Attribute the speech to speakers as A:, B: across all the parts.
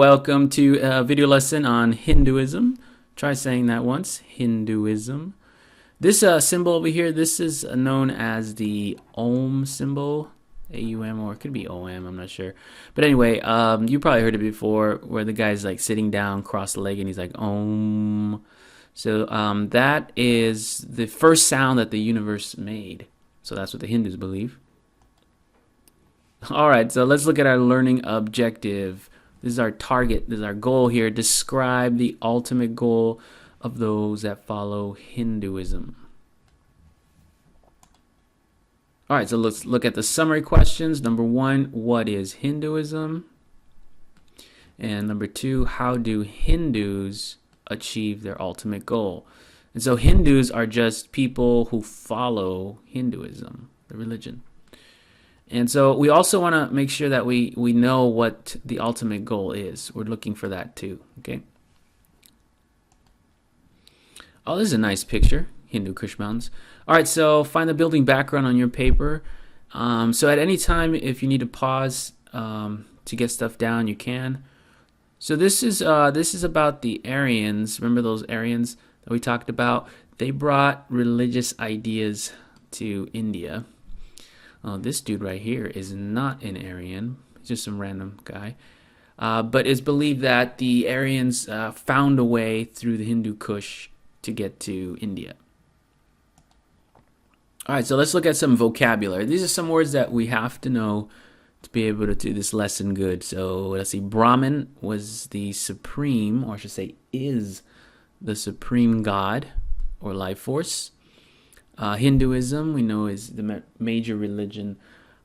A: Welcome to a video lesson on Hinduism. Try saying that once. Hinduism. This symbol over here, this is known as the Om symbol. A-U-M, or it could be O-M, I'm not sure. But anyway, you probably heard it before, where the guy's like sitting down, cross-legged, and he's like, Om. So that is the first sound that the universe made. So that's what the Hindus believe. All right, so let's look at our learning objective. This is our target. This is our goal here. Describe the ultimate goal of those that follow Hinduism. All right, so let's look at the summary questions. Number one, what is Hinduism? And number two, how do Hindus achieve their ultimate goal? And so Hindus are just people who follow Hinduism, the religion. And so we also want to make sure that we know what the ultimate goal is. We're looking for that too, okay? Oh, this is a nice picture, Hindu Kush Mountains. All right, so find the building background on your paper. So at any time, if you need to pause to get stuff down, you can. So this is about the Aryans. Remember those Aryans that we talked about? They brought religious ideas to India. This dude right here is not an Aryan, just some random guy. But it's believed that the Aryans found a way through the Hindu Kush to get to India. All right, so let's look at some vocabulary. These are some words that we have to know to be able to do this lesson good. So let's see, Brahman was the supreme, or I should say is the supreme god or life force. Hinduism, we know, is the major religion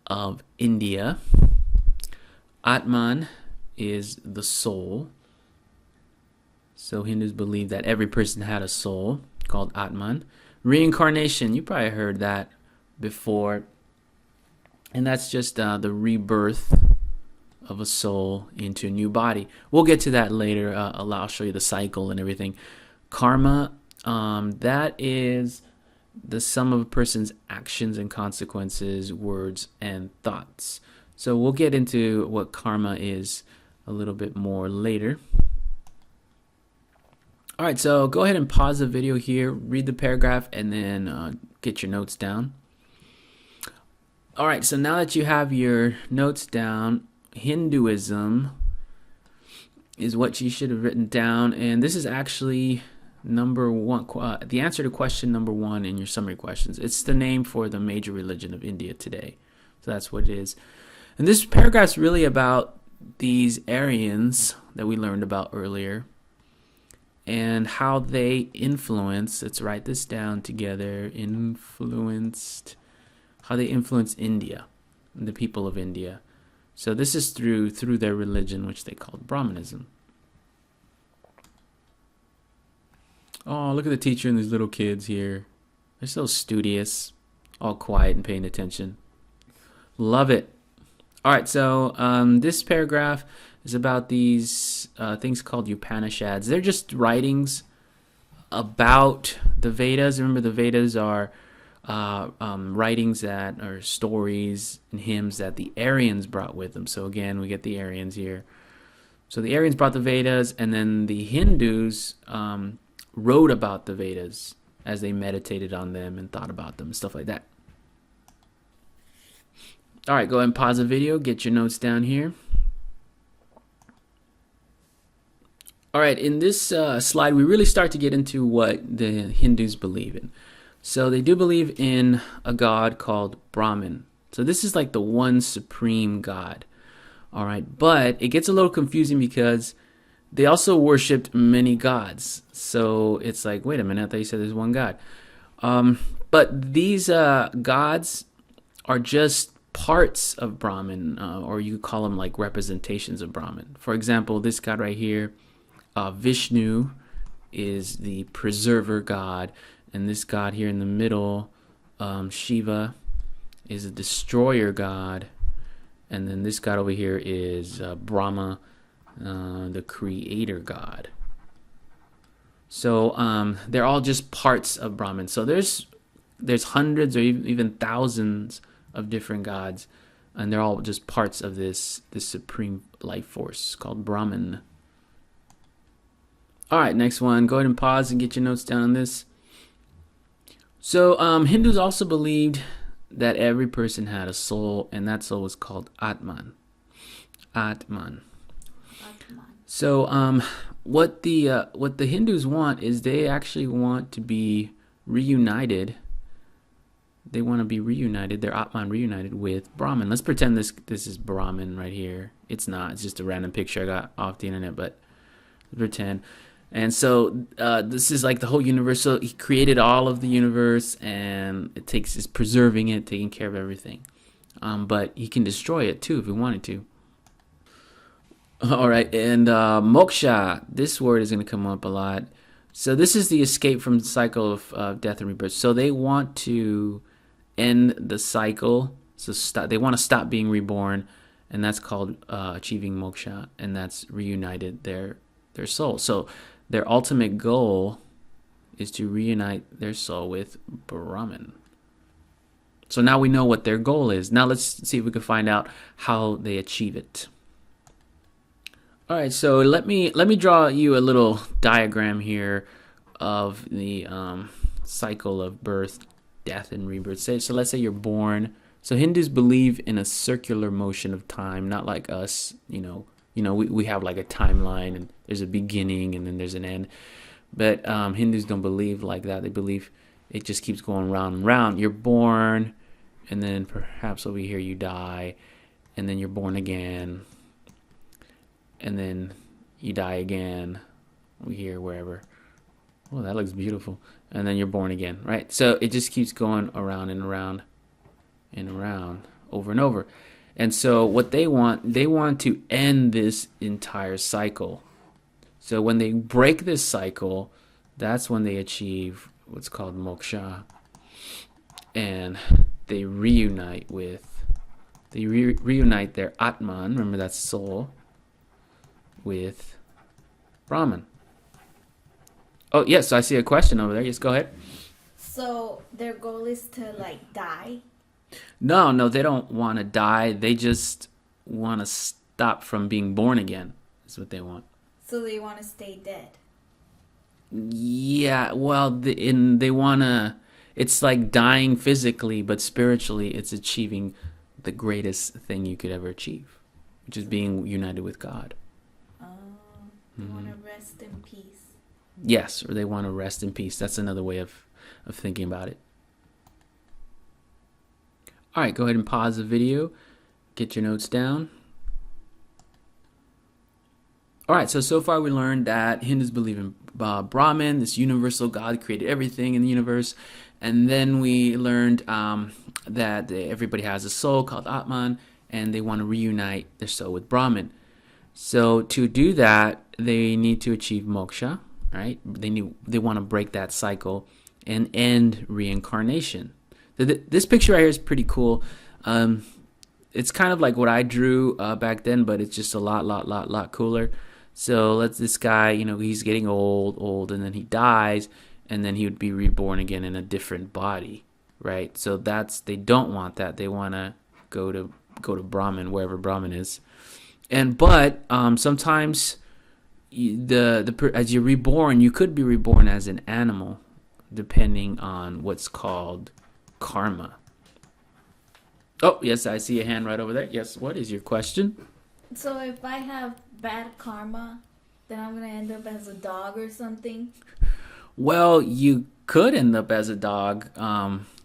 A: of India. Atman is the soul. So Hindus believe that every person had a soul called Atman. Reincarnation, you probably heard that before. And that's just the rebirth of a soul into a new body. We'll get to that later. I'll show you the cycle and everything. Karma, that is the sum of a person's actions and consequences, words, and thoughts. So we'll get into what karma is a little bit more later. All right, so go ahead and pause the video here, read the paragraph, and then get your notes down. All right, so now that you have your notes down, Hinduism is what you should have written down, and this is actually number one, the answer to question number one in your summary questions. It's the name for the major religion of India today. So that's what it is. And this paragraph's really about these Aryans that we learned about earlier and how they influence, let's write this down together, how they influenced India and the people of India. So this is through their religion, which they called Brahmanism. Oh, look at the teacher and these little kids here. They're so studious, all quiet and paying attention. Love it. All right, so this paragraph is about these things called Upanishads. They're just writings about the Vedas. Remember, the Vedas are writings that are stories and hymns that the Aryans brought with them. So again, we get the Aryans here. So the Aryans brought the Vedas, and then the Hindus wrote about the Vedas as they meditated on them and thought about them and stuff like that. All right, go ahead and pause the video, get your notes down here. All right, in this slide, we really start to get into what the Hindus believe in. So they do believe in a god called Brahman. So this is like the one supreme god. All right, but it gets a little confusing because they also worshipped many gods. So it's like, wait a minute, I thought you said there's one god. But these gods are just parts of Brahman, or you could call them like representations of Brahman. For example, this god right here, Vishnu, is the preserver god. And this god here in the middle, Shiva, is a destroyer god. And then this god over here is Brahma, the creator god. So they're all just parts of Brahman. So there's hundreds or even thousands of different gods and they're all just parts of this supreme life force called Brahman. All right, next one. Go ahead and pause and get your notes down on this. So Hindus also believed that every person had a soul, and that soul was called Atman. Atman. So what the Hindus want is they actually want to be reunited. They want to be reunited, their Atman reunited with Brahman. Let's pretend this is Brahman right here. It's not. It's just a random picture I got off the internet, but pretend. And so this is like the whole universe. So he created all of the universe, and is preserving it, taking care of everything. But he can destroy it too if he wanted to. All right, and moksha. This word is going to come up a lot. So this is the escape from the cycle of death and rebirth. So they want to end the cycle. So they want to stop being reborn, and that's called achieving moksha, and that's reunited their soul. So their ultimate goal is to reunite their soul with Brahman. So now we know what their goal is. Now let's see if we can find out how they achieve it. All right, so let me draw you a little diagram here of the cycle of birth, death, and rebirth. So let's say you're born. So Hindus believe in a circular motion of time, not like us, we have like a timeline, and there's a beginning and then there's an end. But Hindus don't believe like that. They believe it just keeps going round and round. You're born, and then perhaps over here you die, and then you're born again, and then you die again over here, wherever. Oh, that looks beautiful. And then you're born again, right? So it just keeps going around and around and around, over and over. And so what they want to end this entire cycle. So when they break this cycle, that's when they achieve what's called moksha. And they reunite their Atman, remember that's soul, with Brahman. Oh, yes, I see a question over there. Yes, go ahead.
B: So their goal is to die?
A: No, they don't want to die. They just want to stop from being born again. Is what they want.
B: So they want to stay dead.
A: Yeah, well, they want to. It's like dying physically, but spiritually, it's achieving the greatest thing you could ever achieve, which is being united with God.
B: They want to rest in peace.
A: Yes, or they want to rest in peace. That's another way of thinking about it. All right, go ahead and pause the video. Get your notes down. All right, so far we learned that Hindus believe in Brahman, this universal God created everything in the universe. And then we learned that everybody has a soul called Atman, and they want to reunite their soul with Brahman. So to do that, they need to achieve moksha, right? They want to break that cycle and end reincarnation. This picture right here is pretty cool. It's kind of like what I drew back then, but it's just a lot cooler. So this guy, he's getting old, and then he dies, and then he would be reborn again in a different body, right? So they don't want that. They want to go to Brahman, wherever Brahman is. But sometimes as you're reborn, you could be reborn as an animal, depending on what's called karma. Oh, yes, I see a hand right over there. Yes, what is your question?
B: So if I have bad karma, then I'm going to end up as a dog or something?
A: Well, you could end up as a dog.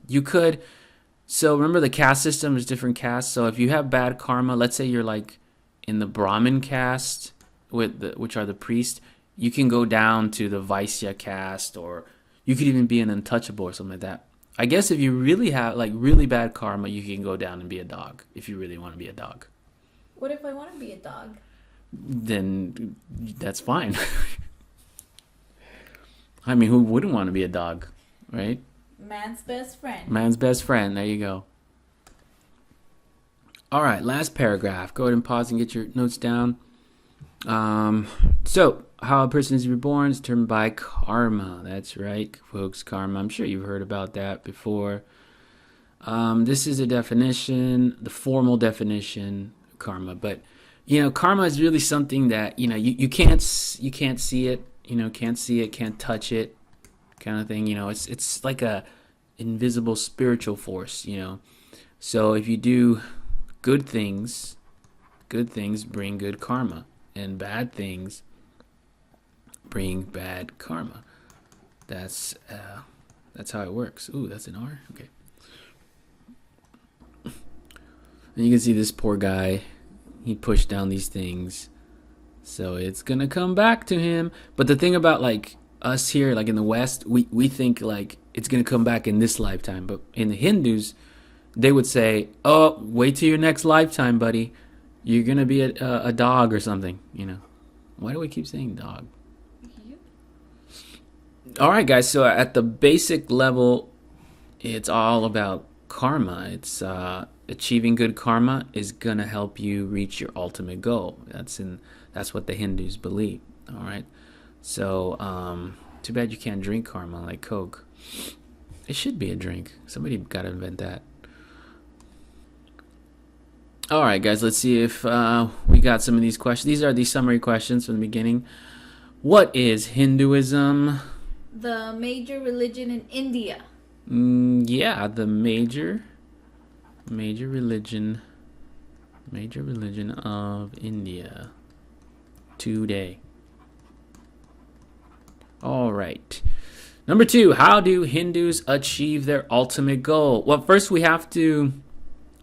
A: You could. So remember the caste system, there's different castes. So if you have bad karma, let's say you're like in the Brahmin caste, which are the priests, you can go down to the Vaisya caste, or you could even be an untouchable or something like that. I guess if you really have really bad karma, you can go down and be a dog if you really want to be a dog.
B: What if I want to be a dog?
A: Then that's fine. I mean, who wouldn't want to be a dog, right?
B: Man's best friend.
A: Man's best friend. There you go. All right, last paragraph. Go ahead and pause and get your notes down. So, how a person is reborn is determined by karma. That's right, folks, karma. I'm sure you've heard about that before. This is a definition, the formal definition, karma. But karma is really something that you can't see it. Can't see it, can't touch it, kind of thing. It's like a invisible spiritual force. So if you do good things bring good karma, and bad things bring bad karma. That's how it works. Ooh, that's an R. Okay. And you can see this poor guy. He pushed down these things, so it's gonna come back to him. But the thing about like us here, like in the West, we think like it's gonna come back in this lifetime. But in the Hindus, they would say, "Oh, wait till your next lifetime, buddy. You're gonna be a dog or something." Why do we keep saying dog? All right, guys. So at the basic level, it's all about karma. It's achieving good karma is gonna help you reach your ultimate goal. That's what the Hindus believe. All right. So too bad you can't drink karma like Coke. It should be a drink. Somebody gotta invent that. All right, guys. Let's see if we got some of these questions. These are the summary questions from the beginning. What is Hinduism?
B: The major religion in India.
A: Yeah, the major religion of India today. All right. Number 2, how do Hindus achieve their ultimate goal? Well, first we have to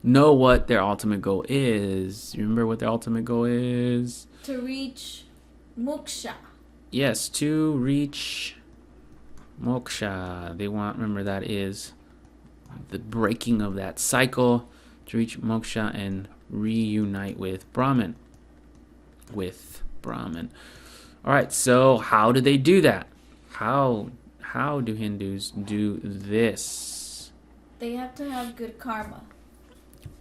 A: know what their ultimate goal is. Remember what their ultimate goal is?
B: To reach moksha.
A: Yes, to reach moksha. Remember that is the breaking of that cycle, to reach moksha and reunite with Brahman. All right, so how do they do that? How do Hindus do this?
B: They have to have good karma.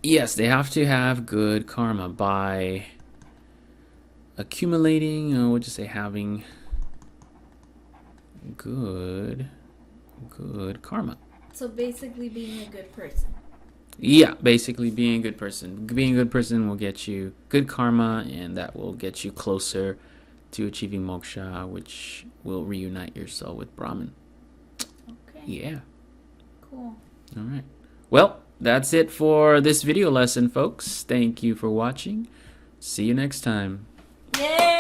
A: Yes, they have to have good karma by accumulating, having good karma.
B: So basically being a good person.
A: Yeah, basically being a good person. Being a good person will get you good karma, and that will get you closer to achieving moksha, which will reunite your soul with Brahman.
B: Okay.
A: Yeah.
B: Cool.
A: All right. Well, that's it for this video lesson, folks. Thank you for watching. See you next time.
B: Yay!